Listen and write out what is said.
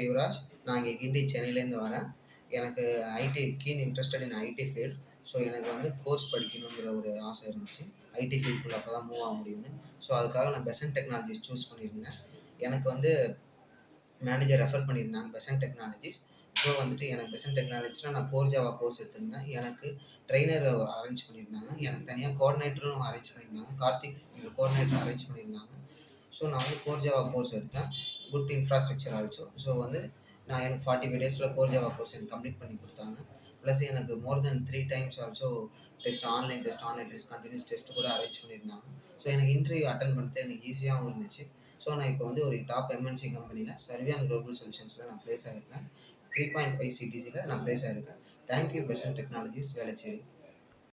பேர் யுவராஜ். நான் இங்கே கிண்டி சென்னையிலேருந்து வரேன். எனக்கு IT interested in IT field. So எனக்கு வந்து கோர்ஸ் படிக்கணுங்கிற ஒரு ஆசை இருந்துச்சு. ஐடி ஃபீல்டுக்குள்ள அப்போ தான் மூவ் ஆக முடியும்னு. ஸோ அதுக்காக நான் பெசன்ட் டெக்னாலஜிஸ் சூஸ் பண்ணியிருந்தேன். எனக்கு வந்து மேனேஜர் ரெஃபர் பண்ணியிருந்தாங்க பெசன்ட் டெக்னாலஜிஸ். ஸோ வந்துட்டு எனக்கு பெசன்ட் டெக்னாலஜிஸில் நான் கோர் ஜாவா கோர்ஸ் எடுத்திருந்தேன். எனக்கு ட்ரெய்னர் அரேஞ்ச் பண்ணியிருந்தாங்க. எனக்கு தனியாக கோஆர்டினேட்டரும் அரேஞ்ச் பண்ணியிருந்தாங்க. கார்த்திக் கோஆர்டினேட்டர் அரேஞ்ச் பண்ணியிருந்தாங்க. ஸோ நான் வந்து கோர் ஜாவா கோர்ஸ் எடுத்தேன். Good infrastructure also. ஸோ வந்து எனக்கு 45 டேஸில் கோர் ஜாவா கோர்ஸ் எனக்கு கம்ப்ளீட் பண்ணி கொடுத்தாங்க. ப்ளஸ் எனக்கு more than 3 times also online test continuous test கூட அரேஞ்ச் பண்ணியிருந்தாங்க. ஸோ எனக்கு இன்டர்வியூ அட்டன் பண்ணுறது எனக்கு ஈஸியாகவும் இருந்துச்சு. ஸோ நான் இப்போ வந்து ஒரு டாப் எம்என்சி கம்பெனியில் சர்வியான் குளோபல் சொல்யூஷன்ஸில் நான் ப்ளேஸ் ஆகிருக்கேன். 3.5 சிடிசியில் நான் ப்ளேஸ் ஆகிருக்கேன். Thank you Besant Technologies Velachery.